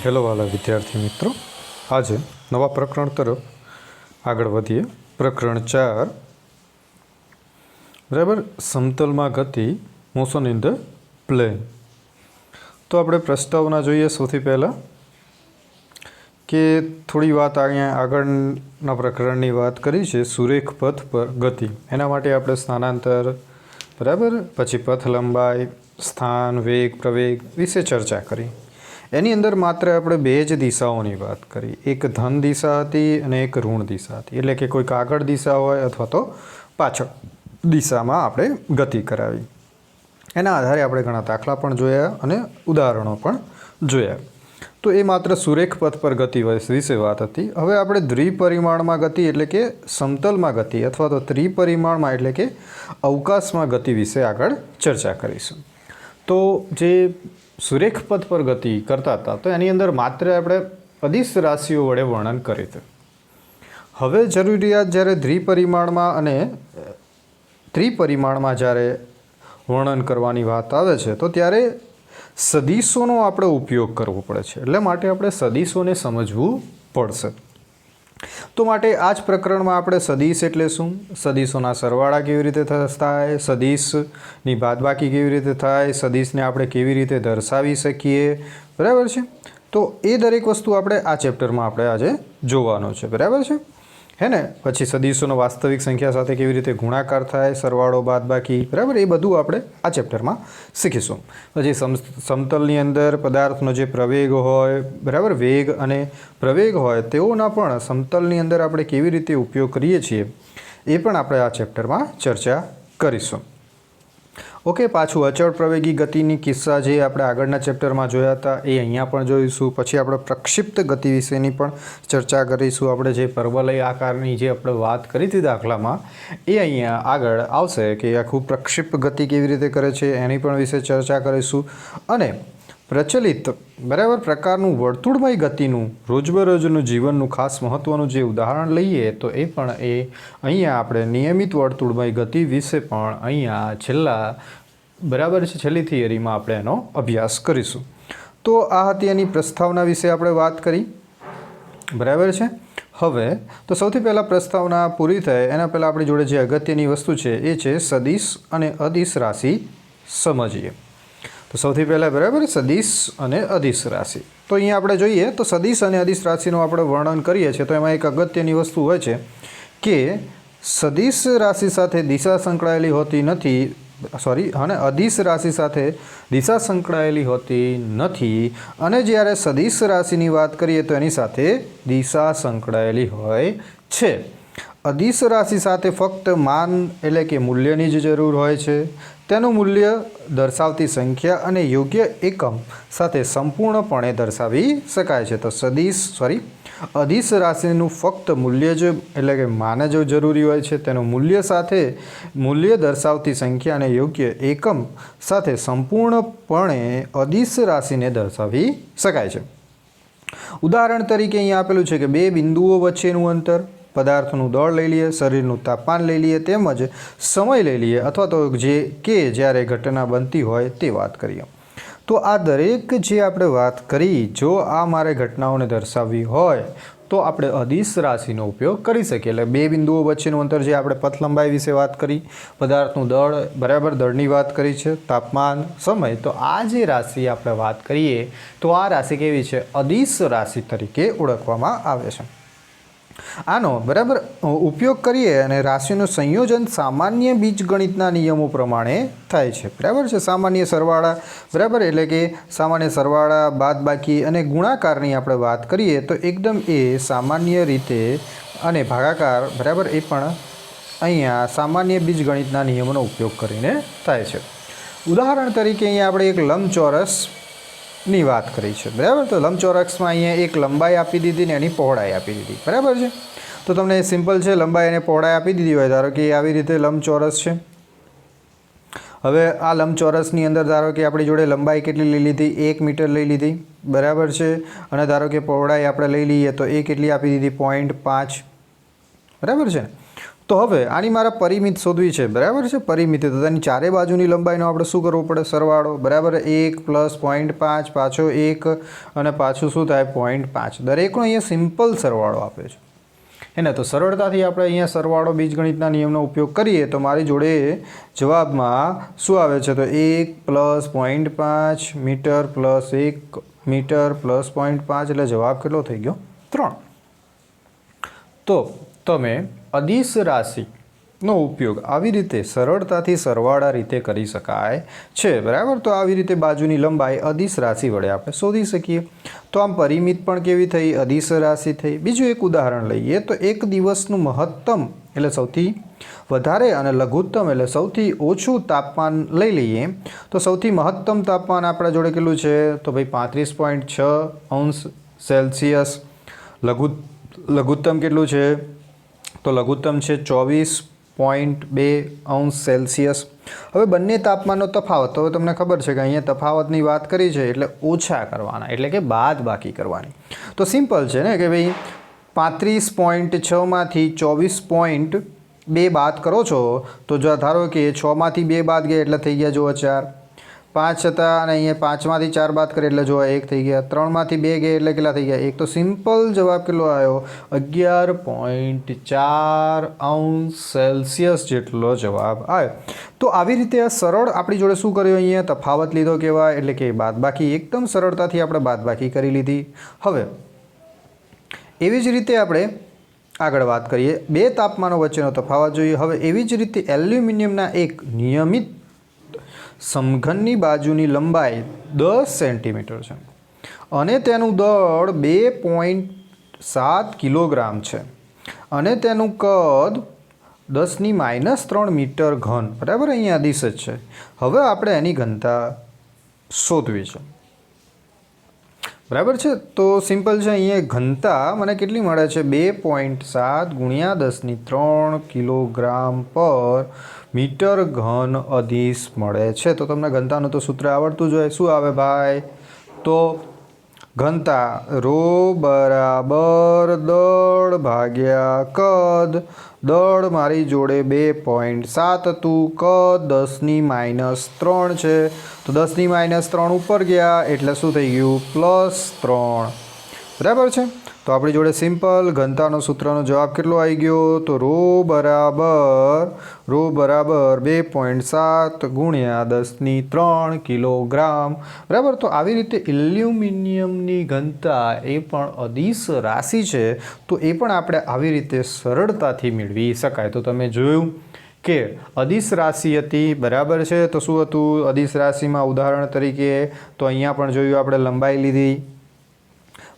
Hello वाला विद्यार्थी मित्रों, आज नवा प्रकरण तरफ आगळ वधीए। प्रकरण 4 बराबर समतल में गति मोशन इन द प्लेन। तो आपणे प्रस्तावना जोईए। सौथी पहला के थोड़ी बात आगळना प्रकरणनी बात करी छे सुरेख पथ पर गति। एना माटे आपणे स्थानांतर बराबर पछी पथ लंबाई स्थान वेग प्रवेग विषे चर्चा करी। एनी अंदर मात्र आपणे बे ज दिशाओनी बात करी। एक धन दिशा हती अने एक ऋण दिशा हती। एटले के कोईक आगळ दिशा होय अथवा तो पाछळ दिशामां आपणे गति करावी। एना आधारे आपणे घणा दाखला पण जोया अने उदाहरणो पण जोया। तो ए मात्र सुरेख पथ पर गति विषे बात हती। हवे आपणे द्विपरिमाणमां गति एटले के समतलमां गति अथवा तो त्रिपरिमाणमां एटले के अवकाशमां गति विषे आगळ चर्चा करीशुं। तो जे सुरेख पथ पर गति करता था तो एनी अंदर मात्र आपणे अदिश राशिओ वडे वर्णन करीए। हवे जरूरियात ज्यारे द्विपरिमाणमां अने त्रिपरिमाणमां ज्यारे वर्णन करवानी वात आवे छे तो त्यारे सदिशोनो आपणे उपयोग करवो पड़े छे। એટલે માટે આપણે સદિશોને સમજવું પડશે। तो माटे आज प्रकरण में आपणे सदिश एटले शुं, सदिशोना सरवाळा केवी रीते थाय, सदिशनी बादबाकी केवी रीते थाय, सदिशने आपणे केवी रीते दर्शावी शकीए, बराबर छे। तो ए दरेक वस्तु आपणे आ चेप्टर में आपणे आजे जोवानो छे, बराबर छे है ने। पछी सदिशोनो वास्तविक संख्या साथे केवी रीते गुणाकार थाय, सरवाळो बादबाकी, बराबर ए बधुं आपणे आ चेप्टर में शीखीशुं। पछी समतलनी अंदर पदार्थनो जे प्रवेग होय, बराबर वेग अने प्रवेग होय तेओना पण समतलनी अंदर आपणे केवी रीते उपयोग करीए छीए ए पण आपणे आ चेप्टर में चर्चा करीशुं। ओके, पाछुं अचळ प्रवेगी गतिनी किस्सा जे आपणे आगळना चेप्टर में जोया हता ए अहींया पण जोईशुं। पछी आपणे प्रक्षिप्त गति विशेनी पण चर्चा करीशुं। आपणे जे परवलय आकारनी जे आपणे वात करी हती दाखलामां ए अहींया आगळ आवशे के आखुं प्रक्षिप्त गति केवी रीते करे छे एनी पण विषे चर्चा करीशुं। अने प्रचलित बराबर प्रकारનું વર્તુળમય ગતિનું રોજબરોજનું જીવનનું ખાસ મહત્વનું જે ઉદાહરણ લઈએ તો એ પણ અહીંયા આપણે નિયમિત વર્તુળમય ગતિ વિશે પણ અહીંયા બરાબર છે છેલ્લી થિયરીમાં આપણે એનો અભ્યાસ કરીશું। તો આ હતી એની પ્રસ્તાવના વિશે આપણે વાત કરી, બરાબર છે। હવે તો સૌથી પહેલાં પ્રસ્તાવના પૂરી થાય એના પહેલાં આપણી જોડે જે અગત્યની વસ્તુ છે એ છે સદિશ અને અદિશ રાશિ સમજીએ। तो સૌથી પહેલાં બરાબર સદિશ અને અદિશ રાશિ। તો અહીંયા આપણે જોઈએ તો સદિશ અને અદિશ રાશિનું આપણે વર્ણન કરીએ છીએ તો એમાં એક અગત્યની વસ્તુ હોય છે કે સદિશ રાશિ સાથે દિશા સંકળાયેલી હોતી નથી, અને અદિશ રાશિ સાથે દિશા સંકળાયેલી હોતી નથી। અને જ્યારે સદિશ રાશિની વાત કરીએ તો એની સાથે દિશા સંકળાયેલી હોય છે। અદિશ રાશિ સાથે ફક્ત માન એટલે કે મૂલ્યની જ જરૂર હોય છે। તેનું મૂલ્ય દર્શાવતી સંખ્યા અને યોગ્ય એકમ સાથે સંપૂર્ણપણે દર્શાવી શકાય છે। તો અદિશ રાશિનું ફક્ત મૂલ્ય જ એટલે કે માન જ જરૂરી હોય છે। તેનું મૂલ્ય સાથે મૂલ્ય દર્શાવતી સંખ્યા અને યોગ્ય એકમ સાથે સંપૂર્ણપણે અદિશ રાશિને દર્શાવી શકાય છે। ઉદાહરણ તરીકે અહીંયા આપેલું છે કે બે બિંદુઓ વચ્ચેનું અંતર, પદાર્થનું દળ લઈ લઈએ, શરીરનું તાપમાન લઈ લઈએ, તેમજ સમય લઈ લઈએ અથવા તો જે કે જ્યારે ઘટના બનતી હોય તે વાત કરીએ। તો આ દરેક જે આપણે વાત કરી, જો આ મારે ઘટનાઓને દર્શાવવી હોય તો આપણે અદિશ રાશિનો ઉપયોગ કરી શકીએ। એટલે બે બિંદુઓ વચ્ચેનું અંતર જે આપણે પથ લંબાઈ વિશે વાત કરી, પદાર્થનું દળ બરાબર દળની વાત કરી છે, તાપમાન, સમય, તો આ જે રાશિ આપણે વાત કરીએ તો આ રાશિ કેવી છે? અદિશ રાશિ તરીકે ઓળખવામાં આવે છે। આનો બરાબર ઉપયોગ કરીએ અને રાશિનું સંયોજન સામાન્ય બીજગણિતના નિયમો પ્રમાણે થાય છે, બરાબર છે। સામાન્ય સરવાળા બરાબર એટલે કે સામાન્ય સરવાળા બાદબાકી અને ગુણાકારની આપણે વાત કરીએ તો એકદમ એ સામાન્ય રીતે અને ભાગાકાર બરાબર એ પણ અહીંયા સામાન્ય બીજગણિતના નિયમોનો ઉપયોગ કરીને થાય છે। ઉદાહરણ તરીકે અહીંયા આપણે એક લંબચોરસ ની વાત કરી છે, બરાબર। તો લંબચોરસમાં અહીંયા એક લંબાઈ આપી દીધી ને એની પહોળાઈ આપી દીધી, બરાબર છે। તો તમને સિમ્પલ છે, લંબાઈ અને પહોળાઈ આપી દીધી હોય, ધારો કે આવી રીતે લંબચોરસ છે। હવે આ લંબચોરસની અંદર ધારો કે આપણી જોડે લંબાઈ કેટલી લઈ લીધી? 1 મીટર લઈ લીધી, બરાબર છે। અને ધારો કે પહોળાઈ આપણે લઈ લઈએ તો એ કેટલી આપી દીધી? 0.5, બરાબર છે। તો હવે આની મારા પરિમિત શોધવી છે, બરાબર છે. પરિમિત તો તેની ચારે બાજુની લંબાઈનો આપણે શું કરવો પડે? સરવાળો, બરાબર. 1 + 0.5 પાછો 1 અને પાછું શું થાય? 0.5. દરેકનો અહીંયા સિમ્પલ સરવાળો આપ્યો છે એને. તો સરળતાથી આપણે અહીંયા સરવાળો બીજગણિતના નિયમનો ઉપયોગ કરીએ તો મારી જોડે જવાબમાં શું આવે છે? તો 1 + 0.5 મીટર પ્લસ 1 મીટર પ્લસ 0.5 એટલે જવાબ કેટલો થઈ ગયો? 3. તો તમે અદિશ રાશિનો ઉપયોગ આવી રીતે સરળતાથી સરવાળા રીતે કરી શકાય છે, બરાબર. તો આવી રીતે બાજુની લંબાઈ અદિશ રાશિ વડે આપણે શોધી શકીએ. તો આમ પરિમિત પણ કેવી થઈ? અદિશ રાશિ થઈ. બીજું એક ઉદાહરણ લઈએ તો એક દિવસનું મહત્તમ એટલે સૌથી વધારે અને લઘુત્તમ એટલે સૌથી ઓછું તાપમાન લઈ લઈએ. તો સૌથી મહત્તમ તાપમાન આપણા જોડે કેટલું છે? તો ભાઈ 35.6°C. લઘુત્તમ કેટલું છે? તો લઘુત્તમ છે 24.2°C. હવે બંને તાપમાનનો તફાવત, તો તમને ખબર છે કે અહીંયા તફાવતની વાત કરી છે એટલે ઓછા કરવાના, એટલે કે બાદ બાકી કરવાની. તો સિમ્પલ છે ને કે ભાઈ 35.6માંથી 24.2 બાદ કરો છો તો જો ધારો કે 6માંથી 2 બાદ ગયા એટલે થઈ ગયા જુઓ 4. 5 હતા અને અહીંયા 5માંથી 4 બાદ કરીએ એટલે જો 1 થઈ ગયા. 3માંથી 2 ગયા એટલે કેટલા થઈ ગયા? 1. તો સિમ્પલ જવાબ કેટલો આવ્યો? 11.4°C જેટલો જવાબ આવ્યો. તો આવી રીતે આ સરળ આપણી જોડે શું કર્યું? અહીંયા તફાવત લીધો કહેવાય, એટલે કે બાદબાકી. એકદમ સરળતાથી આપણે બાદબાકી કરી લીધી. હવે એવી જ રીતે આપણે આગળ વાત કરીએ, બે તાપમાનો વચ્ચેનો તફાવત જોઈએ. હવે એવી જ રીતે એલ્યુમિનિયમના એક નિયમિત સમઘનની બાજુની લંબાઈ 10 સેન્ટીમીટર છે અને તેનું દળ 2.7 કિલોગ્રામ છે અને તેનું કદ 10⁻³ મીટર ઘન, બરાબર. અહીંયા અદિશ જ છે. હવે આપણે એની ઘનતા શોધવી છે, બરાબર છે. તો સિમ્પલ છે. અહીંયા ઘનતા મને કેટલી મળે છે? 2.7 × 10⁻³ કિલોગ્રામ પર મીટર ઘન અદિશ મળે છે. તો તમને ઘનતાનું તો સૂત્ર આવડતું જ હોય. શું આવે ભાઈ? તો ઘનતા રો બરાબર દળ ભાગ્યા કદ. દળ મારી જોડે 2.7 હતું, કદ 10⁻³ છે. તો 10⁻³ ઉપર ગયા એટલે શું થઈ ગયું? +3, બરાબર છે. તો આપણી જોડે સિમ્પલ ઘનતાનો સૂત્રનો જવાબ કેટલો આવી ગયો? તો રો બરાબર 2.7 × 10⁻³ કિલોગ્રામ, બરાબર. તો આવી રીતે એલ્યુમિનિયમની ઘનતા એ પણ અદિશ રાશિ છે, તો એ પણ આપણે આવી રીતે સરળતાથી મેળવી શકાય. તો તમે જોયું કે અદિશ રાશિ હતી, બરાબર છે. તો શું હતું અદિશ રાશિમાં? ઉદાહરણ તરીકે તો અહીંયા પણ જોયું આપણે લંબાઈ લીધી,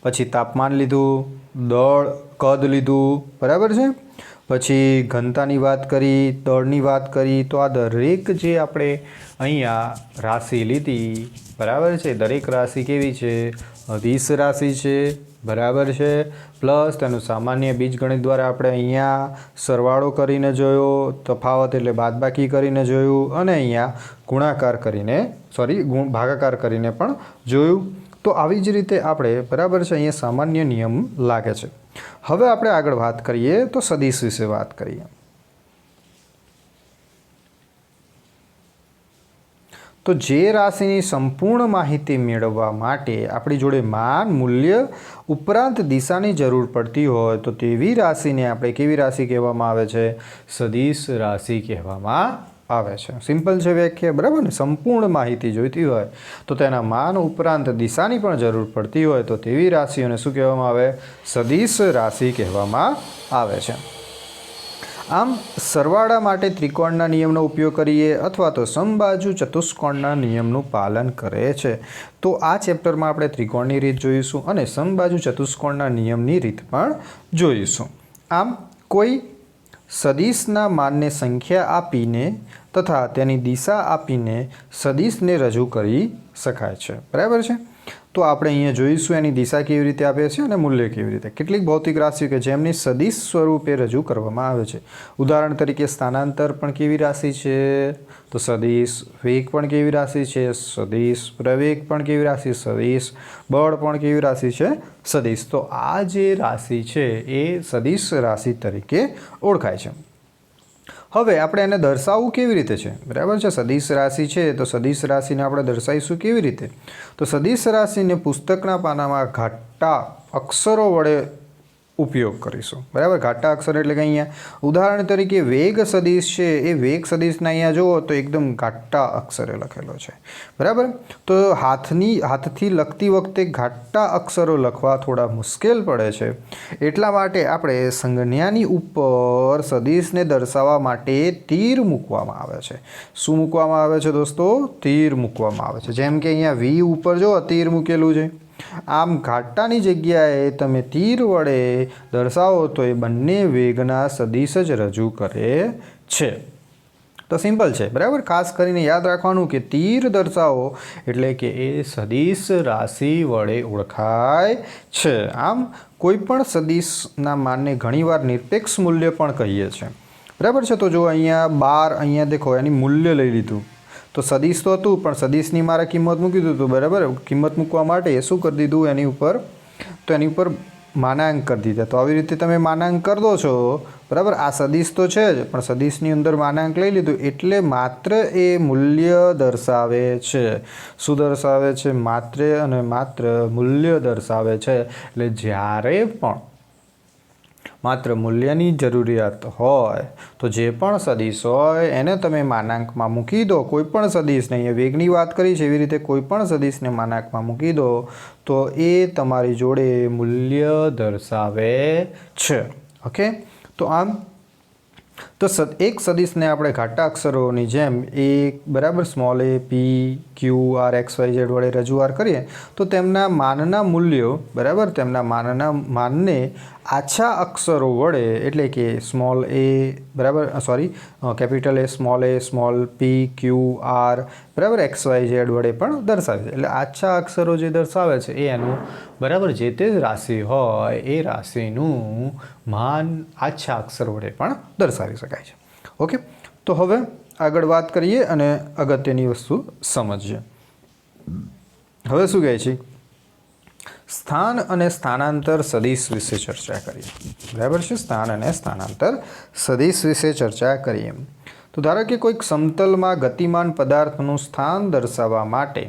પછી તાપમાન લીધું, દળ કદ લીધું, બરાબર છે. પછી ઘનતાની વાત કરી, દળની વાત કરી. તો આ દરેક જે આપણે અહીંયા રાશિ લીધી, બરાબર છે, દરેક રાશિ કેવી છે? અદિશ રાશિ છે, બરાબર છે. પ્લસ તેનું સામાન્ય બીજગણિત દ્વારા આપણે અહીંયા સરવાળો કરીને જોયો, તફાવત એટલે બાદબાકી કરીને જોયું અને અહીંયા ભાગાકાર કરીને પણ જોયું. તો આવી જ રીતે આપણે, બરાબર છે, અહીંયા સામાન્ય નિયમ લાગે છે. હવે આપણે આગળ વાત કરીએ તો સદિશ વિશે વાત કરીએ. તો જે રાશિની સંપૂર્ણ માહિતી મેળવવા માટે આપણી જોડે માન, મૂલ્ય ઉપરાંત દિશાની જરૂર પડતી હોય તો તેવી રાશિને આપણે કેવી રાશિ કહેવામાં આવે છે? સદિશ રાશિ કહેવામાં આવે છે. સિમ્પલ છે વ્યાખ્યા, બરાબર ને. સંપૂર્ણ માહિતી જોઈતી હોય તો તેના માન ઉપરાંત દિશાની પણ જરૂર પડતી હોય તો તેવી રાશિઓને શું કહેવામાં આવે? સદિશ રાશિ કહેવામાં આવે છે. આમ સરવાળા માટે ત્રિકોણના નિયમનો ઉપયોગ કરીએ અથવા તો સમબાજુ ચતુષ્કોણના નિયમનું પાલન કરે છે. તો આ ચેપ્ટરમાં આપણે ત્રિકોણની રીત જોઈશું અને સમબાજુ ચતુષ્કોણના નિયમની રીત પણ જોઈશું. આમ કોઈ સદિશના માનને સંખ્યા આપીને તથા તેની દિશા આપીને સદિશને રજૂ કરી શકાય છે, બરાબર છે. તો આપણે અહીંયા જોઈશું એની દિશા કેવી રીતે આપે છે અને મૂલ્ય કેવી રીતે. કેટલીક ભૌતિક રાશિઓ કે જેમની સદિશ સ્વરૂપે રજૂ કરવામાં આવે છે. ઉદાહરણ તરીકે સ્થાનાંતર પણ કેવી રાશિ છે? તો સદિશ. વેગ પણ કેવી રાશિ છે? સદિશ. પ્રવેગ પણ કેવી રાશિ? સદિશ. બળ પણ કેવી રાશિ છે? સદિશ. તો આ જે રાશિ છે એ સદિશ રાશિ તરીકે ઓળખાય છે. હવે આપણે એને દર્શાવવું કેવી રીતે છે, બરાબર છે? સદિશ રાશિ છે તો સદિશ રાશિને આપણે દર્શાવીશું કેવી રીતે? તો સદિશ રાશિને પુસ્તકના પાનામાં ઘાટા અક્ષરો વડે ઉપયોગ કરીશું, બરાબર? ઘાટા અક્ષર એટલે કે અહીંયા ઉદાહરણ તરીકે વેગ સદિશ છે, એ વેગ સદિશને અહીંયા જુઓ તો એકદમ ઘાટા અક્ષરે લખેલો છે, બરાબર? તો હાથથી લખતી વખતે ઘાટા અક્ષરો લખવા થોડા મુશ્કેલ પડે છે, એટલા માટે આપણે સંજ્ઞાની ઉપર સદિશને દર્શાવવા માટે તીર મૂકવામાં આવે છે. શું મૂકવામાં આવે છે દોસ્તો? તીર મૂકવામાં આવે છે. જેમ કે અહીંયા વી ઉપર જો તીર મૂકેલું છે. આમ ઘાટાની જગ્યાએ તમે તીર વડે દર્શાવો તો એ બંને વેગના સદિશ જ રજૂ કરે છે. તો સિમ્પલ છે, બરાબર? ખાસ કરીને યાદ રાખવાનું કે તીર દર્શાવો એટલે કે એ સદિશ રાશિ વડે ઓળખાય છે. આમ કોઈ પણ સદિશના માનને ઘણીવાર નિરપેક્ષ મૂલ્ય પણ કહીએ છીએ, બરાબર છે? તો જો અહીંયા 12, અહીંયા દેખો એની મૂલ્ય લઈ લીધું, તો સદિશ તો હતું પણ સદિશની મારે કિંમત મૂકી દીધું, બરાબર? કિંમત મૂકવા માટે શું કરી દીધું એની ઉપર? તો એની ઉપર માનાંક કરી દીધા. તો આવી રીતે તમે માનાંક કરી દો છો, બરાબર? આ સદિશ તો છે જ પણ સદિશની અંદર માનાંક લઈ લીધું એટલે માત્ર એ મૂલ્ય દર્શાવે છે. શું દર્શાવે છે? માત્ર અને માત્ર મૂલ્ય દર્શાવે છે. એટલે જ્યારે પણ માત્ર મૂલ્યની જરૂરિયાત હોય તો જે પણ સદિશ હોય એને તમે માનાંકમાં મૂકી દો. કોઈ પણ સદિશને, અહીંયા વેગની વાત કરી છે એવી રીતે કોઈ પણ સદિશને માનાંકમાં મૂકી દો તો એ તમારી જોડે મૂલ્ય દર્શાવે છે. ઓકે, તો આમ તો એક સદિશને આપણે ઘાટા અક્ષરોની જેમ એ, બરાબર, small a, p, q, r, x, y, z વડે રજૂઆત કરીએ તો તેમના માનના મૂલ્યો, બરાબર, તેમના માનને આછા અક્ષરો વડે એટલે કે સ્મોલ a, બરાબર, capital A, small p, q, r, બરાબર, x, y, z વડે પણ દર્શાવે છે. એટલે આછા અક્ષરો જે દર્શાવે છે એ એનું, બરાબર, જે તે રાશિ હોય એ રાશિનું માન આછા અક્ષર વડે પણ દર્શાવી શકાય છે. ઓકે, તો હવે આગળ વાત કરીએ અને અગત્યની વસ્તુ સમજીએ. હવે શું કહે છે? સ્થાન અને સ્થાનાંતર સદિશ વિશે ચર્ચા કરીએ, બરાબર છે? સ્થાન અને સ્થાનાંતર સદિશ વિશે ચર્ચા કરીએ. તો ધારો કે કોઈક સમતલમાં ગતિમાન પદાર્થનું સ્થાન દર્શાવવા માટે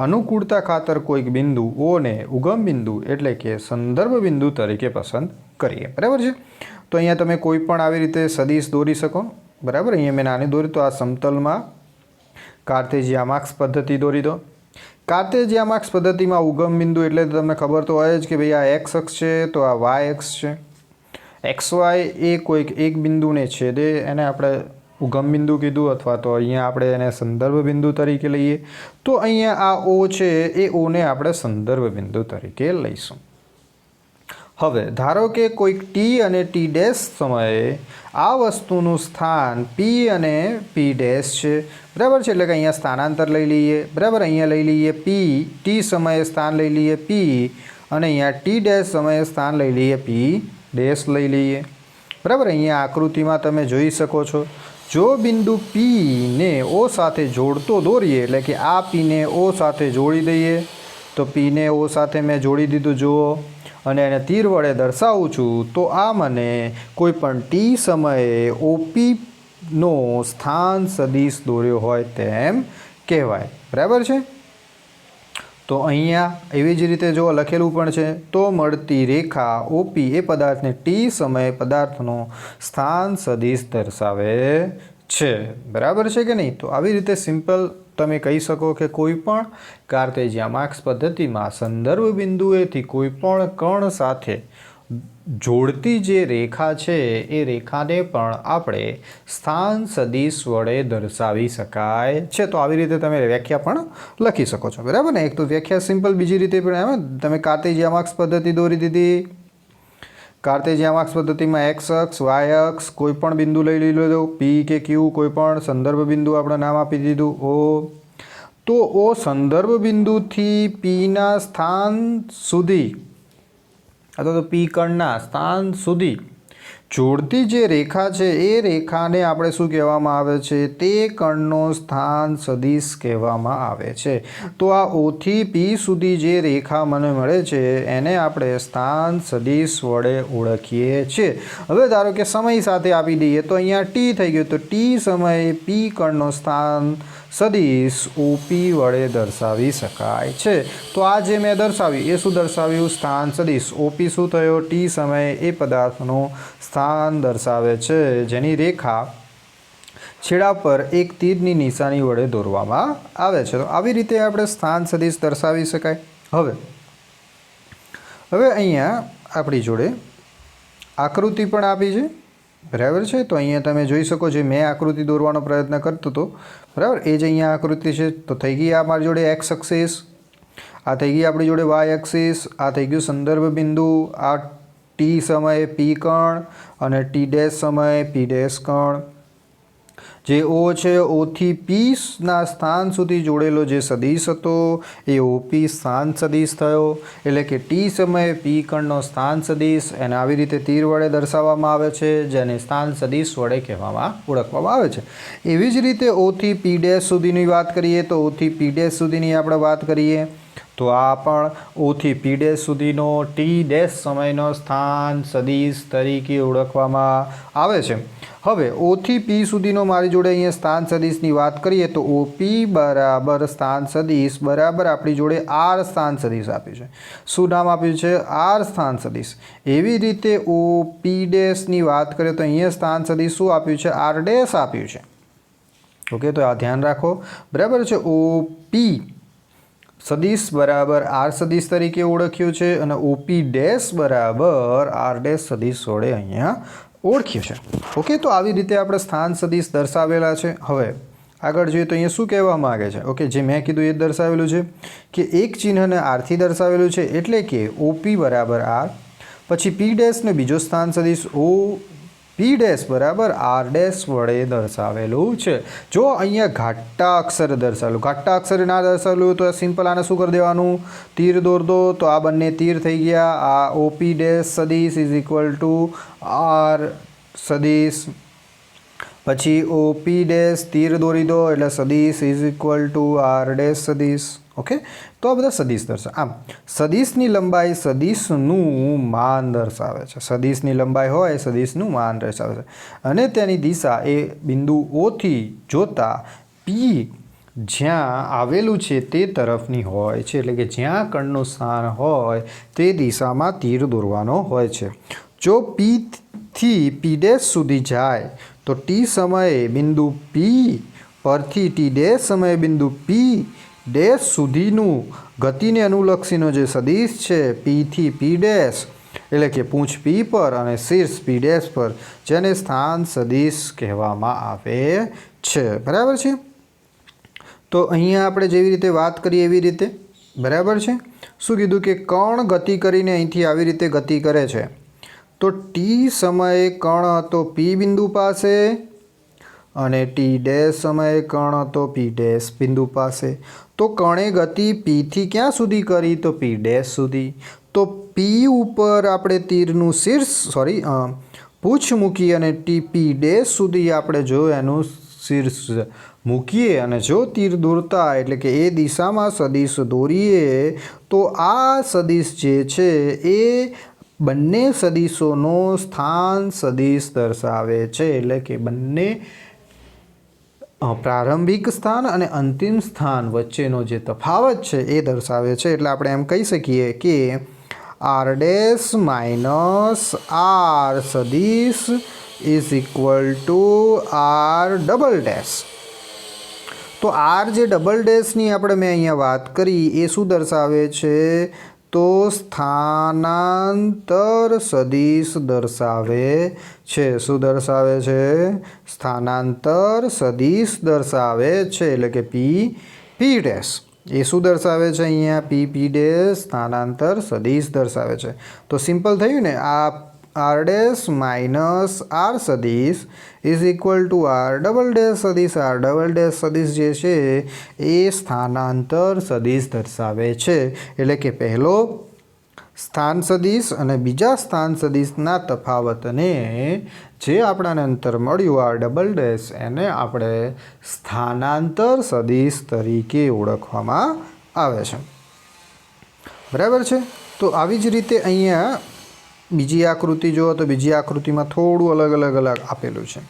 અનુકૂળતા ખાતર કોઈક બિંદુ ઓને ઉગમ બિંદુ એટલે કે સંદર્ભ બિંદુ તરીકે પસંદ કરીએ, બરાબર છે? તો અહીંયા તમે કોઈ પણ આવી રીતે સદિશ દોરી શકો, બરાબર? અહીંયા મેં નાની દોરી, તો આ સમતલમાં કાર્ટેશિયન માર્ક્સ પદ્ધતિ દોરી દો. કાર્ટેશિયન માર્ક્સ પદ્ધતિમાં ઉગમ બિંદુ એટલે તમને ખબર તો હોય જ કે ભાઈ આ એક્સ અક્ષ છે તો આ વાય અક્ષ છે. એક્સ વાય એ કોઈક એક બિંદુને છેદે એને આપણે ઉગમ બિંદુ કીધું, અથવા તો અહીંયા આપણે એને સંદર્ભ બિંદુ તરીકે લઈએ. તો અહીંયા આ ઓ છે એ ઓને આપણે સંદર્ભ બિંદુ તરીકે લઈશું. હવે ધારો કે કોઈક ટી અને ટી ડેશ સમયે આ વસ્તુનું સ્થાન પી અને પી ડેશ છે, બરાબર છે? એટલે કે અહીંયા સ્થાનાંતર લઈ લઈએ, બરાબર? અહીંયા લઈ લઈએ પી, ટી સમયે સ્થાન લઈ લઈએ પી, અને અહીંયા ટી ડેશ સમયે સ્થાન લઈ લઈએ પી ડેશ લઈ લઈએ, બરાબર? અહીંયા આકૃતિમાં તમે જોઈ શકો છો, જો બિંદુ પીને ઓ સાથે જોડતો દોરીએ એટલે કે આ પીને ઓ સાથે જોડી દઈએ તો પીને ઓ સાથે મેં જોડી દીધું જુઓ, અને એને તીર વડે દર્શાવું છું તો આ મને કોઈ પણ ટી સમયે ઓપીનો સ્થાન સદિશ દોર્યો હોય તેમ કહેવાય, બરાબર છે? તો અહીંયા એવી જ રીતે જો લખેલું પણ છે, તો મળતી રેખા ઓપી એ પદાર્થને ટી સમયે પદાર્થનો સ્થાન સદિશ દર્શાવે છે, બરાબર છે કે નહીં? તો આવી રીતે સિમ્પલ તમે કહી શકો કે કોઈ પણ કાર્ટેશિયન માર્ક્સ પદ્ધતિમાં સંદર્ભ બિંદુએથી કોઈ પણ કણ સાથે જોડતી જે રેખા છે એ રેખાને પણ આપણે સ્થાન સદિશ વડે દર્શાવી શકાય છે. તો આવી રીતે તમે વ્યાખ્યા પણ લખી શકો છો, બરાબર ને? એક તો વ્યાખ્યા સિમ્પલ, બીજી રીતે પણ આવે, તમે કાર્ટેશિયન માર્ક્સ પદ્ધતિ દોરી દીધી. કાર્ટેશિયન માર્ક્સ પદ્ધતિમાં એક્સ અક્ષ, વાય અક્ષ, કોઈ પણ બિંદુ લઈ લીધો, પી કે ક્યુ, કોઈ પણ સંદર્ભ બિંદુ આપણે નામ આપી દીધું ઓ. તો ઓ સંદર્ભ બિંદુથી પીના સ્થાન સુધી અથવા તો પી કણના સ્થાન સુધી જોડતી જે રેખા છે એ રેખાને આપણે શું કહેવામાં આવે છે? તે કણનો સ્થાન સદિશ કહેવામાં આવે છે. તો આ O થી P સુધી જે રેખા મને મળે છે એને આપણે સ્થાન સદિશ વડે ઓળખીએ છીએ. હવે ધારો કે સમય સાથે આપી દઈએ તો અહીંયા T થઈ ગયું, તો T સમયે P કણનો સ્થાન સદિશ OP વડે દર્શાવી શકાય છે. તો આ જે મેં દર્શાવ્યું એ શું દર્શાવ્યું? સ્થાન સદિશ. OP શું થયો? T સમયે એ પદાર્થનું સ્થાન દર્શાવે છે જેની રેખા છેડા પર એક તીરની નિશાની વડે દોરવામાં આવે છે. તો આવી રીતે આપણે સ્થાન સદિશ દર્શાવી શકાય. હવે અહીંયા આપણી જોડે આકૃતિ પણ આપી છે, બરાબર છે. તો અહીંયા તમે જોઈ શકો છો, મેં આકૃતિ દોરવાનો પ્રયત્ન કરતો હતો, બરાબર. એ જ અહીંયા આકૃતિ છે. તો થઈ ગઈ આ મારી જોડે એક્સ એક્સિસ, આ થઈ ગઈ આપણી જોડે વાય એક્સિસ, આ થઈ ગયું સંદર્ભ બિંદુ, આ ટી સમયે પી કણ અને ટી ડેશ સમયે પી ડેશ કણ. જે O છે, O થી P ના સ્થાન સુધી જોડેલો જે સદિશ હતો એ OP સ્થાન સદિશ થયો. એટલે કે T સમયે P કણનો સ્થાન સદિશ એને આવી રીતે તીર વડે દર્શાવવામાં આવે છે જેને સ્થાન સદિશ વડે ઓળખવામાં આવે છે. એવી જ રીતે O થી P ડેશ સુધીની વાત કરીએ તો O થી P ડેશ સુધીની આપણે વાત કરીએ તો આ પણ O થી P ડેશ સુધીનો T ડેશ સમયનો સ્થાન સદિશ તરીકે ઓળખવામાં આવે છે. હવે O થી P સુધીનો મારી જોડે અહીંયા સ્થાન સદિશની વાત કરીએ તો OP બરાબર સ્થાન સદિશ બરાબર આપણી જોડે R સ્થાન સદિશ આપ્યું છે. શું નામ આપ્યું છે? R સ્થાન સદિશ. એવી રીતે OP ડેશની વાત કરીએ તો અહીંયા સ્થાન સદિશ શું આપ્યું છે? R ડેશ આપ્યું છે. ઓકે, તો આ ધ્યાન રાખો, બરાબર છે. OP સદિશ બરાબર R સદિશ તરીકે ઓળખ્યું છે અને OP ડેશ બરાબર R ડેશ સદિશ વડે અહીંયા ઓળખ્યું છે. ઓકે, તો આવી રીતે આપણે સ્થાન સદિશ દર્શાવેલા છે. હવે આગળ જોઈએ તો અહીંયા શું કહેવા માગે છે? ઓકે, જે મેં કીધું એ દર્શાવેલું છે કે એક ચિહ્નને આરથી દર્શાવેલું છે એટલે કે OP બરાબર R, પછી P ડેશને બીજો સ્થાન સદિશ OP ડેશ બરાબર R ડેશ વડે દર્શાવેલું છે. જો અહીંયા ઘાટા અક્ષરે દર્શાવેલું, ઘાટા અક્ષરે ના દર્શાવેલું તો સિમ્પલ આને શું કરી દેવાનું? તીર દોર દો. તો આ બંને તીર થઈ ગયા. આ OP ડેશ સદિશ ઇઝ ઇક્વલ ટુ R સદિશ, પછી OP ડેશ તીર દોરી દો એટલે સદિશ is equal to R dash સદિશ. ઓકે, તો આ બધા સદિશ દર્શાવે. આમ સદિશની લંબાઈ સદિશનું માન દર્શાવે છે. સદિશની લંબાઈ હોય સદિશનું માન દર્શાવે છે અને તેની દિશા એ બિંદુ O થી જોતા P જ્યાં આવેલું છે તે તરફની હોય છે. એટલે કે જ્યાં કણનું સ્થાન હોય તે દિશામાં તીર દોરવાનો હોય છે. જો P થી P ડેશ સુધી જાય તો T સમયે બિંદુ P પરથી T ડેશ સમયે બિંદુ P ડેશ સુધીનું ગતિને અનુલક્ષીનો જે સદિશ છે P થી P ડેશ એટલે કે પૂંછ P પર અને શીર્ષ P ડેશ પર, જેને સ્થાન સદિશ કહેવામાં આવે છે. બરાબર છે. તો અહીંયા આપણે જેવી રીતે વાત કરીએ એવી રીતે, બરાબર છે. શું કીધું કે કણ ગતિ કરીને અહીંથી આવી રીતે ગતિ કરે છે. તો T સમયે કણ હતો P બિંદુ પાસે અને T ડેશ સમયે કણ હતો P ડેશ બિંદુ પાસે. તો કણે ગતિ P થી ક્યાં સુધી કરી? તો P ડેશ સુધી. તો P ઉપર આપણે તીરનું પૂંછ મૂકી અને P ડેશ સુધી આપણે જો એનું શીર્ષ મૂકીએ અને જો તીર દોરતા એટલે કે એ દિશામાં સદિશ દોરીએ તો આ સદિશ જે છે એ બંને સદિશોનો સ્થાન સદિશ દર્શાવે છે. એટલે કે બંને પ્રારંભિક સ્થાન અને અંતિમ સ્થાન વચ્ચેનો જે તફાવત છે એ દર્શાવે છે. એટલે આપણે એમ કહી શકીએ કે R ડેશ માઇનસ R સદિશ is equal to R double dash. તો R જે ડબલ ડેશની આપણે મેં અહીંયા વાત કરી એ શું દર્શાવે છે? તો સ્થાનાંતર સદિશ દર્શાવે છે. શું દર્શાવે છે? સ્થાનાંતર સદિશ દર્શાવે છે. એટલે કે P ડેશ એ શું દર્શાવે છે? અહીંયા P ડેશ સ્થાનાંતર સદિશ દર્શાવે છે. તો સિમ્પલ થયું ને, આ R ડેશ માઇનસ R સદિશ is equal to R double dash સદિશ. R ડબલ ડેશ સદિશ જે છે એ સ્થાનાંતર સદિશ દર્શાવે છે. એટલે કે પહેલો સ્થાન સદિશ અને બીજા સ્થાન સદિશના તફાવતને જે આપણાને અંતર મળ્યું આ ડબલ ડેશ એને આપણે સ્થાનાંતર સદિશ તરીકે ઓળખવામાં આવે છે. બરાબર છે. તો આવી જ રીતે અહીંયા બીજી આકૃતિ જુઓ તો બીજી આકૃતિમાં થોડું અલગ આપેલું છે.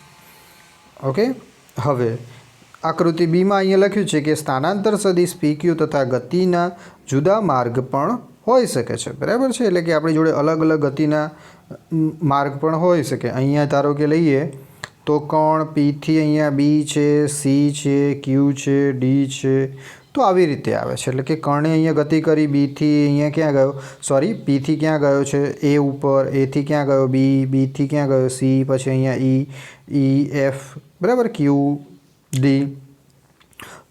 ઓકે, હવે આકૃતિ બીમાં અહીંયા લખ્યું છે કે સ્થાનાંતર સદિશ PQ તથા ગતિના જુદા માર્ગ પણ હોઈ શકે છે. બરાબર છે. એટલે કે આપણી જોડે અલગ ગતિના માર્ગ પણ હોઈ શકે. અહીંયા ધારો કે લઈએ તો કોણ Pથી અહીંયા B છે, C છે, Q છે, D છે, તો આવી રીતે આવે છે. એટલે કે કર્ણે અહીંયા ગતિ કરી બીથી અહીંયા ક્યાં ગયો, સોરી Pથી ક્યાં ગયો છે A ઉપર, Aથી ક્યાં ગયો B, Bથી ક્યાં ગયો C, પછી અહીંયા E, F, બરાબર, Q, D.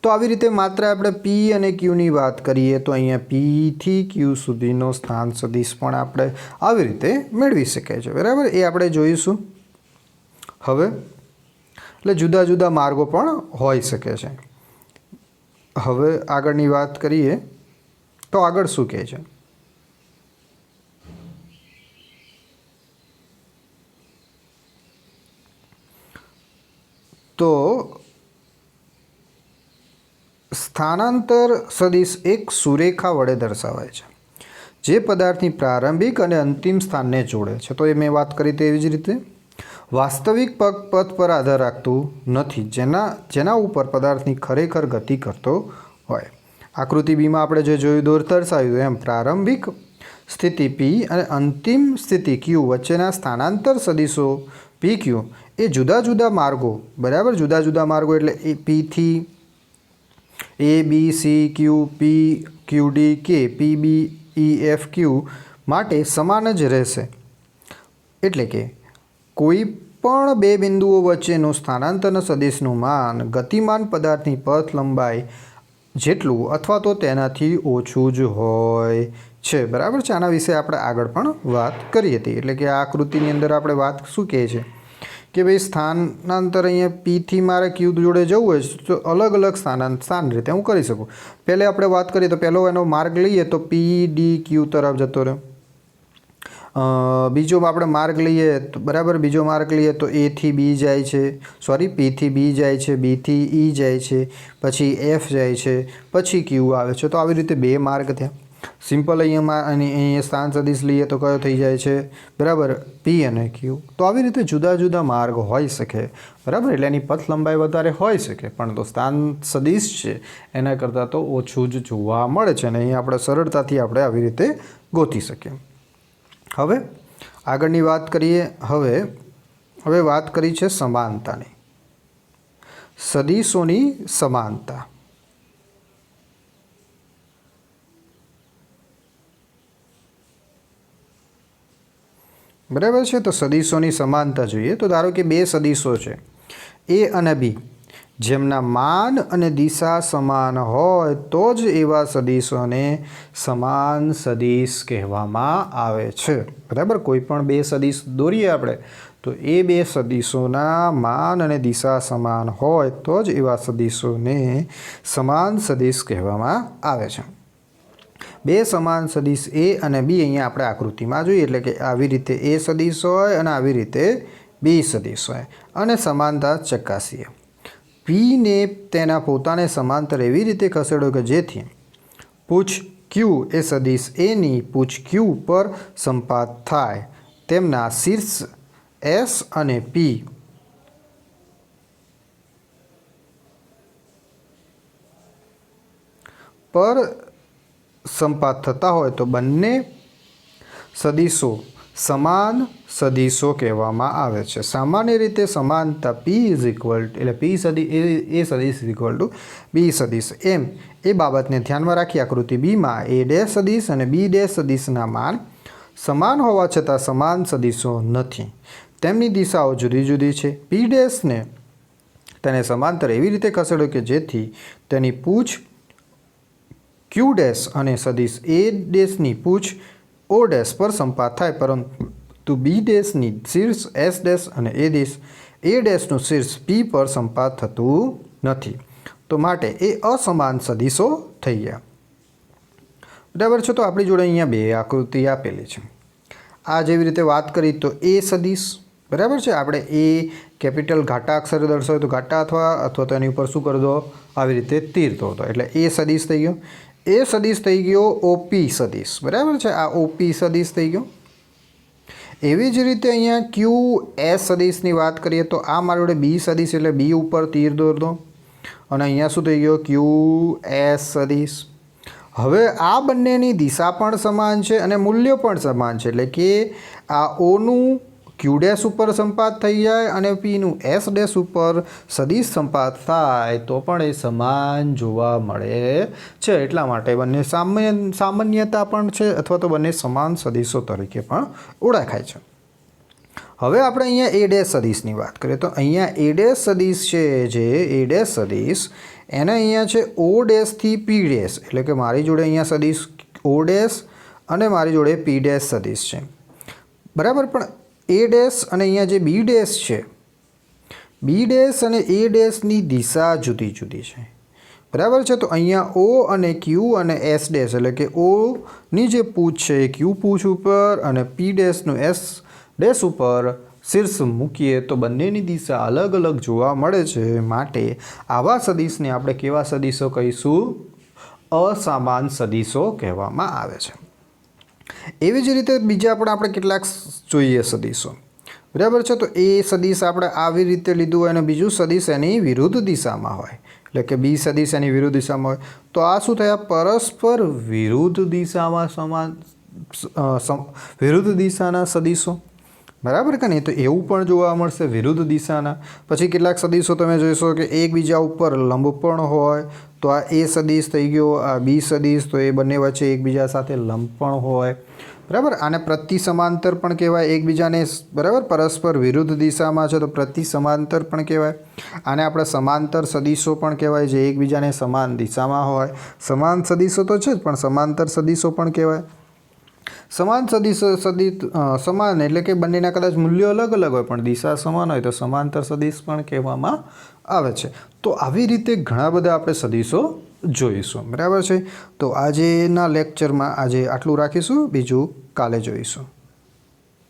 તો આવી રીતે માત્ર આપણે P અને Qની વાત કરીએ તો અહીંયા Pથી Q સુધીનો સ્થાન સદિશ પણ આપણે આવી રીતે મેળવી શકાય છે. બરાબર, એ આપણે જોઈશું હવે. એટલે જુદા જુદા માર્ગો પણ હોઈ શકે છે. હવે આગળની વાત કરીએ તો આગળ શું કહે છે? તો સ્થાનાંતર સદિશ એક સુરેખા વડે દર્શાવાય છે જે પદાર્થની પ્રારંભિક અને અંતિમ સ્થાનને જોડે છે. તો એ મેં વાત કરી તેવી જ રીતે વાસ્તવિક પથ પર આધાર રાખતું નથી જેના ઉપર પદાર્થની ખરેખર ગતિ કરતો હોય. આકૃતિ બીમાં આપણે જે જોયું દર્શાવ્યું એમ પ્રારંભિક સ્થિતિ P અને અંતિમ સ્થિતિ Q વચ્ચેના સ્થાનાંતર સદિશો PQ એ જુદા જુદા માર્ગો, બરાબર, જુદા જુદા માર્ગો એટલે Pથી A, B, C, Q, P, Q, D, K, P, B, E, F, Q માટે સમાન જ રહેશે. એટલે કે કોઈ પણ બે બિંદુઓ વચ્ચેનું સ્થાનાંતર સદિશનું માન ગતિમાન પદાર્થની પથ લંબાઈ જેટલું અથવા તો તેનાથી ઓછું જ હોય છે. બરાબર છે. આના વિશે આપણે આગળ પણ વાત કરી હતી. એટલે કે આ આકૃતિની અંદર આપણે વાત શું કહે છે કે ભાઈ સ્થાનાંતર અહીંયા Pથી મારે Q જોડે જવું હોય તો અલગ સ્થાન રીતે હું કરી શકું. પહેલે આપણે વાત કરીએ તો પહેલો એનો માર્ગ લઈએ તો P, D, Q તરફ જતો રહે. બીજો આપણે માર્ગ લઈએ તો બરાબર, બીજો માર્ગ લઈએ તો Aથી B જાય છે, સોરી Pથી B જાય છે, Bથી E જાય છે, પછી F જાય છે, પછી Q આવે છે. તો આવી રીતે બે માર્ગ થયા. સિમ્પલ અહીંયા સ્થાન સદિશ લઈએ તો કયો થઈ જાય છે, બરાબર, P અને Q. તો આવી રીતે જુદા જુદા માર્ગ હોઈ શકે. બરાબર, એટલે એની પથ લંબાઈ વધારે હોઈ શકે પણ તો સ્થાન સદિશ છે એના કરતાં તો ઓછું જ જોવા મળે છે. અને અહીંયા આપણે સરળતાથી આપણે આવી રીતે ગોતી શકીએ. હવે આગળની વાત કરીએ. હવે વાત કરી છે સમાનતાની, સદિશોની સમાનતા. બરાબર છે. તો સદિશોની સમાનતા જોઈએ તો ધારો કે બે સદિશો છે A અને B જેમના માન અને દિશા સમાન હોય તો જ એવા સદિશોને સમાન સદિશ કહેવામાં આવે છે. બરાબર, કોઈ પણ બે સદિશ દોરીએ આપણે તો એ બે સદિશોના માન અને દિશા સમાન હોય તો જ એવા સદિશોને સમાન સદિશ કહેવામાં આવે છે. બે સમાન સદિશ A અને B અહીંયા આપણે આકૃતિમાં જોઈએ. એટલે કે આવી રીતે A સદિશ હોય અને આવી રીતે B સદિશ હોય અને સમાનતા ચકાસીએ. Pને તેના પોતાને સમાંતર એવી રીતે ખસેડો કે જેથી પૂછ Q એ સદિશ Aની પૂછ Q પર સંપાત થાય. તેમના શીર્ષ S અને P પર સંપાત થતા હોય તો બંને સદિશો સમાન સદિશો કહેવામાં આવે છે. સામાન્ય રીતે સમાનતા P ઇઝ ઇક્વલ એટલે P સદિશ A સદિશ ઇઝ ઇક્વલ ટુ B સદિશ એમ એ બાબતને ધ્યાનમાં રાખી આકૃતિ બીમાં A ડેશ સદિશ અને B ડેશ સદિશના માન સમાન હોવા છતાં સમાન સદિશો નથી. તેમની દિશાઓ જુદી જુદી છે. P ડેશને તેને સમાંતર એવી રીતે ખસેડો કે જેથી તેની પૂછ Q ડેશ અને સદિશ A ડેશની પૂછ O ડેશ પર સંપાત થાય, પરંતુ B ડેશની શીર્ષ S ડેશ અને A ડેશનું શીર્ષ P પર સંપાત થતું નથી. તો માટે એ અસમાન સદિશો થઈ ગયા. બરાબર છે. તો આપણી જોડે અહીંયા બે આકૃતિ આપેલી છે. આ જેવી રીતે વાત કરી તો એ સદિશ, બરાબર છે. આપણે એ કેપિટલ ઘાટા અક્ષરે દર્શાવ્યો તો ઘાટા અથવા તો એની ઉપર શું કરી દો, આવી રીતે તીર દોરતો, એટલે એ સદિશ થઈ ગયો. એ સદિશ થઈ ગયો ઓપી સદિશ, બરાબર છે. આ ઓપી સદિશ થઈ ગયો. એવી જ રીતે અહીંયા ક્યુ એસ સદિશની વાત કરીએ તો આ મારી જોડે બી સદિશ, એટલે બી ઉપર તીર દોર દો અને અહીંયા શું થઈ ગયો, ક્યુ એસ સદિશ. હવે આ બંનેની દિશા પણ સમાન છે અને મૂલ્ય પણ સમાન છે, એટલે કે આ ઓનું ક્યુ ડેશ ઉપર સંપાત થઈ જાય અને પીનું એસ ડેશ ઉપર સદિશ સંપાત થાય તો પણ એ સમાન જોવા મળે છે. એટલા માટે બંને સામાન્યતા પણ છે અથવા તો બંને સમાન સદિશો તરીકે પણ ઓળખાય છે. હવે આપણે અહીંયા એ ડેશ સદિશની વાત કરીએ તો અહીંયા એ ડેશ સદિશ છે, જે એ ડેશ સદિશ એને અહીંયા છે ઓ ડેશથી પી ડેશ, એટલે કે મારી જોડે અહીંયા સદિશ ઓ ડેશ અને મારી જોડે પી ડેશ સદિશ છે, બરાબર. પણ એ ડેશ અને અહીંયા જે બી ડેશ છે, બી ડેશ અને એ ડેશની દિશા જુદી જુદી છે, બરાબર છે. તો અહીંયા ઓ અને ક્યુ અને એસ ડેશ, એટલે કે ઓની જે પૂછ છે એ ક્યુ પૂછ ઉપર અને પી ડેશનું એસ ડેશ ઉપર શીર્ષ મૂકીએ તો બંનેની દિશા અલગ અલગ જોવા મળે છે. માટે આવા સદિશને આપણે કેવા સદિશો કહીશું, અસમાન સદિશો કહેવામાં આવે છે. એવી જ રીતે બીજા પણ આપણે કેટલાક જોઈએ સદિશો, બરાબર છે. તો એ સદિશ આપણે આવી રીતે લીધું હોય અને બીજું સદિશ એની વિરુદ્ધ દિશામાં હોય, એટલે કે બી સદિશ એની વિરુદ્ધ દિશામાં હોય તો આ શું થયા, પરસ્પર વિરુદ્ધ દિશામાં વિરુદ્ધ દિશાના સદિશો, બરાબર કે નહીં. તો એવું પણ જોવા મળશે વિરુદ્ધ દિશાના. પછી કેટલાક સદિશો તમે જોઈશો કે એકબીજા ઉપર લંબ પણ હોય, તો આ એ સદિશ થઈ ગયો, આ બી સદિશ, તો એ બંને વચ્ચે એકબીજા સાથે લંબ પણ હોય, બરાબર. આને પ્રતિ સમાંતર પણ કહેવાય, એકબીજાને, બરાબર, પરસ્પર વિરુદ્ધ દિશામાં છે તો પ્રતિ સમાંતર પણ કહેવાય. આને આપણે સમાંતર સદિશો પણ કહેવાય, જે એકબીજાને સમાન દિશામાં હોય. સમાન સદિશો તો છે જ, પણ સમાંતર સદિશો પણ કહેવાય. સમાન સમાન એટલે કે બંનેના કદાચ મૂલ્યો અલગ અલગ હોય પણ દિશા સમાન હોય તો સમાંતર સદિશ પણ કહેવામાં આવે છે. તો આવી રીતે ઘણા બધા આપણે સદિશો જોઈશું, બરાબર છે. તો આજના લેક્ચરમાં આજે આટલું રાખીશું, બીજું કાલે જોઈશું.